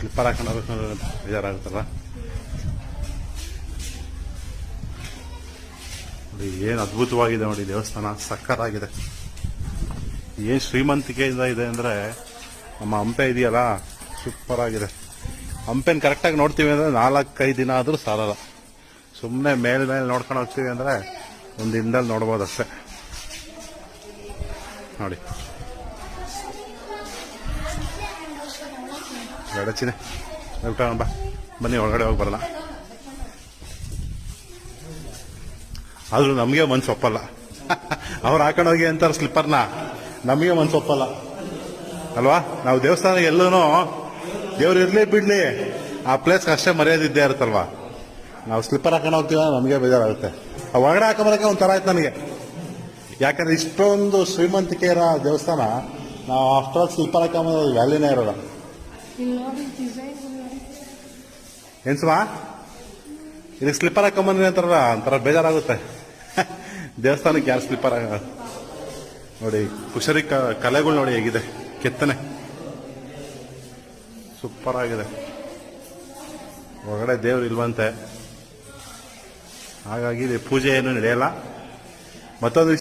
Slipper ಹಾಕೊಂಡು ಹೋಗ್ಬೇಕು ಬೇಜಾರಾಗುತ್ತಲ್ಲ. ನೋಡಿ ಏನು ಅದ್ಭುತವಾಗಿದೆ ನೋಡಿ ದೇವಸ್ಥಾನ, ಸಕ್ಕತ್ತಾಗಿದೆ. ಏನು ಶ್ರೀಮಂತಿಕೆಯಿಂದ ಇದೆ ಅಂದರೆ ನಮ್ಮ ಹಂಪೆ ಇದೆಯಲ್ಲ ಸೂಪರ್ ಆಗಿದೆ. ಹಂಪೆನ ಕರೆಕ್ಟಾಗಿ ನೋಡ್ತೀವಿ ಅಂದರೆ 4-5 ದಿನ ಆದರೂ ಸಾಲಲ್ಲ. ಸುಮ್ಮನೆ ಮೇಲೆ ನೋಡ್ಕೊಂಡು ಹೋಗ್ತೀವಿ ಅಂದರೆ ಒಂದು ದಿನದಲ್ಲಿ ನೋಡ್ಬೋದು ಅಷ್ಟೇ. ನೋಡಿ ಗಡಚಿನೇ ಬಾ, ಬನ್ನಿ ಒಳಗಡೆ ಹೋಗಿ ಬರೋಣ. ಆದರೂ ನಮಗೆ ಮನ್ಸು ಒಪ್ಪಲ್ಲ. ಅವ್ರು ಹಾಕೊಂಡೋಗಿ ಅಂತಾರೆ ಸ್ಲಿಪ್ಪರ್ನ, ನಮಗೆ ಮನ್ಸು ಒಪ್ಪಲ್ಲ ಅಲ್ವಾ. ನಾವು ದೇವಸ್ಥಾನಕ್ಕೆ ಎಲ್ಲೂ ದೇವ್ರು ಇರಲಿ ಬಿಡಲಿ ಆ ಪ್ಲೇಸ್ಗೆ ಅಷ್ಟೇ ಮರ್ಯಾದೆ ಇದ್ದೇ ಇರುತ್ತಲ್ವಾ. ನಾವು ಸ್ಲಿಪ್ಪರ್ ಹಾಕೊಂಡು ಹೋಗ್ತೀವ ನಮಗೆ ಬೇಜಾರಾಗುತ್ತೆ. ಆ ಒಳಗಡೆ ಹಾಕೊಂಬರಕ್ಕೆ ಒಂಥರ ಆಯ್ತು ನನಗೆ. ಯಾಕಂದ್ರೆ ಇಷ್ಟೊಂದು ಶ್ರೀಮಂತಿಕೆ ಇರೋ ದೇವಸ್ಥಾನ ನಾವು ಅಷ್ಟೊಂದು ಸ್ಲಿಪ್ಪರ್ ಹಾಕೊಂಬರೋದು ವ್ಯಾಲ್ಯೂನೇ ಇರೋಲ್ಲ. ಏನು ಸುಮಾ ಇದಕ್ಕೆ ಸ್ಲಿಪ್ಪರ್ ಹಾಕೊಂಬಂದ್ರಿ ಅಂತಾರಲ್ಲ ಒಂಥರ ಬೇಜಾರಾಗುತ್ತೆ. ದೇವಸ್ಥಾನಕ್ಕೆ ಯಾರು ಸ್ಲಿಪ್ಪರ್ ನೋಡಿ. ಕುಶರಿ ಕಲೆಗಳು ನೋಡಿ ಹೇಗಿದೆ, ಕೆತ್ತನೆ ಸೂಪರ್ ಆಗಿದೆ. ಹೊರಗಡೆ ದೇವ್ರು ಇಲ್ವಂತೆ, ಹಾಗಾಗಿ ಪೂಜೆ ಏನು ನಡೆಯಲ್ಲ. ಮತ್ತೊಂದು